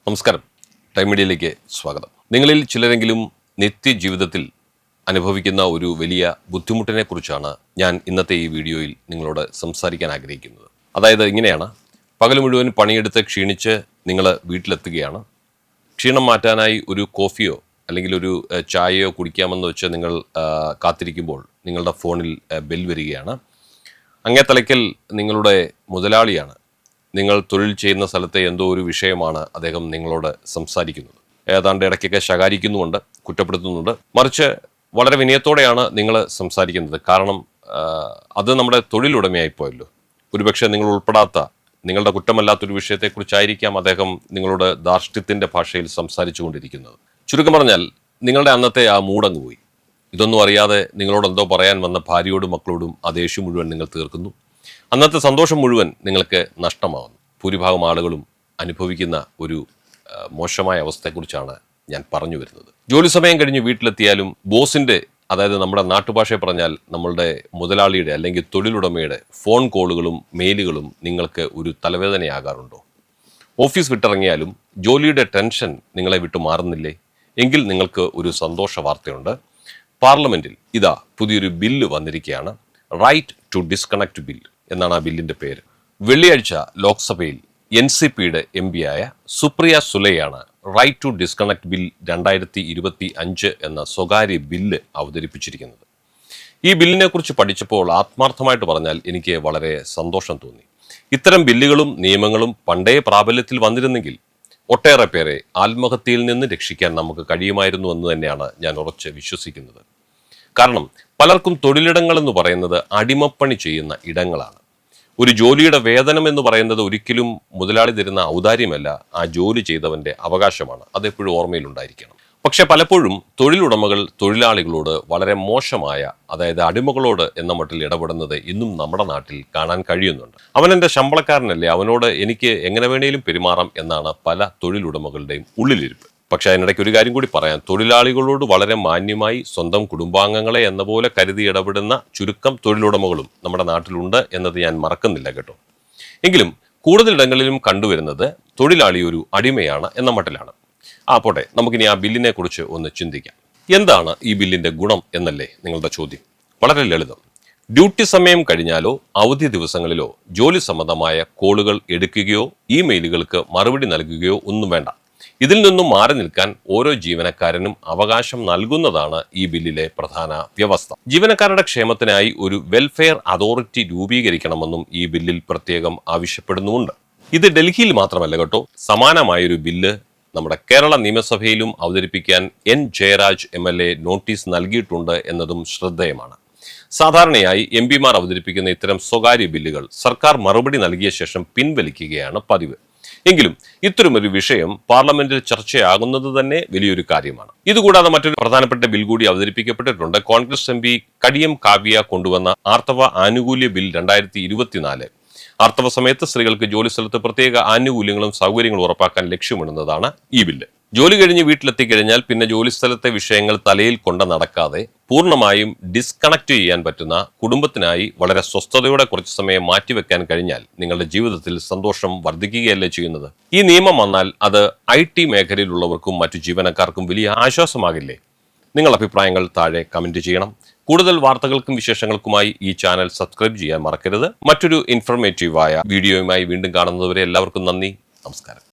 നമസ്കാരം, ടൈം മീഡിയയിലേക്ക് സ്വാഗതം. നിങ്ങളിൽ ചിലരെങ്കിലും നിത്യജീവിതത്തിൽ അനുഭവിക്കുന്ന ഒരു വലിയ ബുദ്ധിമുട്ടിനെ കുറിച്ചാണ് ഞാൻ ഇന്നത്തെ ഈ വീഡിയോയിൽ നിങ്ങളോട് സംസാരിക്കാൻ ആഗ്രഹിക്കുന്നത്. അതായത് ഇങ്ങനെയാണ്, പകൽ മുഴുവൻ പണിയെടുത്ത് ക്ഷീണിച്ച് നിങ്ങൾ വീട്ടിലെത്തുകയാണ്. ക്ഷീണം മാറ്റാനായി ഒരു കോഫിയോ അല്ലെങ്കിൽ ഒരു ചായയോ കുടിക്കാമെന്ന് വെച്ച് നിങ്ങൾ കാത്തിരിക്കുമ്പോൾ നിങ്ങളുടെ ഫോണിൽ ബെൽ വരികയാണ്. അങ്ങേ തലയ്ക്കൽ നിങ്ങളുടെ മുതലാളിയാണ്. നിങ്ങൾ തൊഴിൽ ചെയ്യുന്ന സ്ഥലത്തെ എന്തോ ഒരു വിഷയമാണ് അദ്ദേഹം നിങ്ങളോട് സംസാരിക്കുന്നത്. ഏതാണ്ട് ഇടയ്ക്കൊക്കെ ശകാരിക്കുന്നുമുണ്ട്, കുറ്റപ്പെടുത്തുന്നുണ്ട്. മറിച്ച് വളരെ വിനയത്തോടെയാണ് നിങ്ങൾ സംസാരിക്കുന്നത്. കാരണം അത് നമ്മുടെ തൊഴിലുടമയായിപ്പോയല്ലോ. ഒരുപക്ഷെ നിങ്ങൾ ഉൾപ്പെടാത്ത, നിങ്ങളുടെ കുറ്റമല്ലാത്തൊരു വിഷയത്തെക്കുറിച്ചായിരിക്കാം അദ്ദേഹം നിങ്ങളോട് ധാർഷ്ട്യത്തിൻ്റെ ഭാഷയിൽ സംസാരിച്ചു കൊണ്ടിരിക്കുന്നത്. ചുരുക്കം പറഞ്ഞാൽ നിങ്ങളുടെ അന്നത്തെ ആ മൂടങ്ങ് പോയി. ഇതൊന്നും അറിയാതെ നിങ്ങളോട് എന്തോ പറയാൻ വന്ന ഭാര്യയോടും മക്കളോടും ആ ദേഷ്യം മുഴുവൻ നിങ്ങൾ തീർക്കുന്നു. അന്നത്തെ സന്തോഷം മുഴുവൻ നിങ്ങൾക്ക് നഷ്ടമാകുന്നു. ഭൂരിഭാഗം ആളുകളും അനുഭവിക്കുന്ന ഒരു മോശമായ അവസ്ഥയെക്കുറിച്ചാണ് ഞാൻ പറഞ്ഞു വരുന്നത്. ജോലി സമയം കഴിഞ്ഞ് വീട്ടിലെത്തിയാലും ബോസിൻ്റെ, അതായത് നമ്മുടെ നാട്ടുഭാഷയെ പറഞ്ഞാൽ നമ്മളുടെ മുതലാളിയുടെ അല്ലെങ്കിൽ തൊഴിലുടമയുടെ ഫോൺ കോളുകളും മെയിലുകളും നിങ്ങൾക്ക് ഒരു തലവേദനയാകാറുണ്ടോ? ഓഫീസ് വിട്ടിറങ്ങിയാലും ജോലിയുടെ ടെൻഷൻ നിങ്ങളെ വിട്ടു മാറുന്നില്ലേ? എങ്കിൽ നിങ്ങൾക്ക് ഒരു സന്തോഷ വാർത്തയുണ്ട്. പാർലമെൻറ്റിൽ ഇതാ പുതിയൊരു ബില്ല് വന്നിരിക്കുകയാണ്. റൈറ്റ് ടു ഡിസ്കണക്ട് ബിൽ എന്നാണ് ആ ബില്ലിൻ്റെ പേര്. വെള്ളിയാഴ്ച ലോക്സഭയിൽ NCPയുടെ MP ആയ സുപ്രിയ സുലെയാണ് റൈറ്റ് ടു ഡിസ്കണക്ട് ബിൽ 2025 എന്ന സ്വകാര്യ ബില്ല് അവതരിപ്പിച്ചിരിക്കുന്നത്. ഈ ബില്ലിനെ കുറിച്ച് പഠിച്ചപ്പോൾ ആത്മാർത്ഥമായിട്ട് പറഞ്ഞാൽ എനിക്ക് വളരെ സന്തോഷം തോന്നി. ഇത്തരം ബില്ലുകളും നിയമങ്ങളും പണ്ടേ പ്രാബല്യത്തിൽ വന്നിരുന്നെങ്കിൽ ഒട്ടേറെ പേരെ ആത്മഹത്യയിൽ നിന്ന് രക്ഷിക്കാൻ നമുക്ക് കഴിയുമായിരുന്നു എന്ന് തന്നെയാണ് ഞാൻ ഉറച്ച് വിശ്വസിക്കുന്നത്. കാരണം പലർക്കും തൊഴിലിടങ്ങൾ എന്ന് പറയുന്നത് അടിമപ്പണി ചെയ്യുന്ന ഇടങ്ങളാണ്. ഒരു ജോലിയുടെ വേതനം എന്ന് പറയുന്നത് ഒരിക്കലും മുതലാളി തരുന്ന ഔദാര്യമല്ല, ആ ജോലി ചെയ്തവൻ്റെ അവകാശമാണ്. അതെപ്പോഴും ഓർമ്മയിലുണ്ടായിരിക്കണം. പക്ഷെ പലപ്പോഴും തൊഴിലുടമകൾ തൊഴിലാളികളോട് വളരെ മോശമായ, അതായത് അടിമകളോട് എന്ന മട്ടിൽ ഇടപെടുന്നത് ഇന്നും നമ്മുടെ നാട്ടിൽ കാണാൻ കഴിയുന്നുണ്ട്. അവനെൻ്റെ ശമ്പളക്കാരനല്ലേ, അവനോട് എനിക്ക് എങ്ങനെ വേണേലും പെരുമാറാം എന്നാണ് പല തൊഴിലുടമകളുടെയും ഉള്ളിലിരിപ്പ്. പക്ഷെ അതിനിടയ്ക്ക് ഒരു കാര്യം കൂടി പറയാം. തൊഴിലാളികളോട് വളരെ മാന്യമായി സ്വന്തം കുടുംബാംഗങ്ങളെ എന്ന പോലെ കരുതി ഇടപെടുന്ന ചുരുക്കം തൊഴിലുടമകളും നമ്മുടെ നാട്ടിലുണ്ട് എന്നത് ഞാൻ മറക്കുന്നില്ല കേട്ടോ. എങ്കിലും കൂടുതലിടങ്ങളിലും കണ്ടുവരുന്നത് തൊഴിലാളി ഒരു അടിമയാണ് എന്ന മട്ടിലാണ്. പോട്ടെ, നമുക്കിനി ആ ബില്ലിനെ കുറിച്ച് ഒന്ന് ചിന്തിക്കാം. എന്താണ് ഈ ബില്ലിന്റെ ഗുണം എന്നല്ലേ നിങ്ങളുടെ ചോദ്യം? വളരെ ലളിതം. ഡ്യൂട്ടി സമയം കഴിഞ്ഞാലോ അവധി ദിവസങ്ങളിലോ ജോലി സംബന്ധമായ കോളുകൾ എടുക്കുകയോ ഇമെയിലുകൾക്ക് മറുപടി നൽകുകയോ ഒന്നും വേണ്ട. ഇതിൽ നിന്നും മാറി നിൽക്കാൻ ഓരോ ജീവനക്കാരനും അവകാശം നൽകുന്നതാണ് ഈ ബില്ലിലെ പ്രധാന വ്യവസ്ഥ. ജീവനക്കാരുടെ ക്ഷേമത്തിനായി ഒരു വെൽഫെയർ അതോറിറ്റി രൂപീകരിക്കണമെന്നും ഈ ബില്ലിൽ പ്രത്യേകം ആവശ്യപ്പെടുന്നുമുണ്ട്. ഇത് ഡൽഹിയിൽ മാത്രമല്ല കേട്ടോ, സമാനമായൊരു ബില്ല് നമ്മുടെ കേരള നിയമസഭയിലും അവതരിപ്പിക്കാൻ N ജയരാജ് MLA നോട്ടീസ് നൽകിയിട്ടുണ്ട് എന്നതും ശ്രദ്ധേയമാണ്. സാധാരണയായി MP മാർ അവതരിപ്പിക്കുന്ന ഇത്തരം സ്വകാര്യ ബില്ലുകൾ സർക്കാർ മറുപടി നൽകിയ ശേഷം പിൻവലിക്കുകയാണ് പതിവ്. എങ്കിലും ഇത്തരമൊരു വിഷയം പാർലമെന്റിൽ ചർച്ചയാകുന്നത് തന്നെ വലിയൊരു കാര്യമാണ്. ഇതുകൂടാതെ മറ്റൊരു പ്രധാനപ്പെട്ട ബിൽ കൂടി അവതരിപ്പിക്കപ്പെട്ടിട്ടുണ്ട്. കോൺഗ്രസ് MP കടിയം കാവ്യ കൊണ്ടുവന്ന ആർത്തവ ആനുകൂല്യ ബിൽ 2024. ആർത്തവ സമയത്ത് സ്ത്രീകൾക്ക് ജോലി സ്ഥലത്ത് പ്രത്യേക ആനുകൂല്യങ്ങളും സൗകര്യങ്ങളും ഉറപ്പാക്കാൻ ലക്ഷ്യമിടുന്നതാണ് ഈ ബില്ല്. ജോലി കഴിഞ്ഞ് വീട്ടിലെത്തിക്കഴിഞ്ഞാൽ പിന്നെ ജോലി സ്ഥലത്തെ വിഷയങ്ങൾ തലയിൽ കൊണ്ട് നടക്കാതെ പൂർണ്ണമായും ഡിസ്കണക്ട് ചെയ്യാൻ പറ്റുന്ന, കുടുംബത്തിനായി വളരെ സ്വസ്ഥതയോടെ കുറച്ച് സമയം മാറ്റിവെക്കാൻ കഴിഞ്ഞാൽ നിങ്ങളുടെ ജീവിതത്തിൽ സന്തോഷം വർദ്ധിക്കുകയല്ലേ ചെയ്യുന്നത്? ഈ നിയമം വന്നാൽ അത് IT മേഖലയിലുള്ളവർക്കും മറ്റു ജീവനക്കാർക്കും വലിയ ആശ്വാസമാകില്ലേ? നിങ്ങളുടെ അഭിപ്രായങ്ങൾ താഴെ കമന്റ് ചെയ്യണം. കൂടുതൽ വാർത്തകൾക്കും വിശേഷങ്ങൾക്കുമായി ഈ ചാനൽ സബ്സ്ക്രൈബ് ചെയ്യാൻ മറക്കരുത്. മറ്റൊരു ഇൻഫർമേറ്റീവായ വീഡിയോയുമായി വീണ്ടും കാണുന്നതുവരെ എല്ലാവർക്കും നന്ദി, നമസ്കാരം.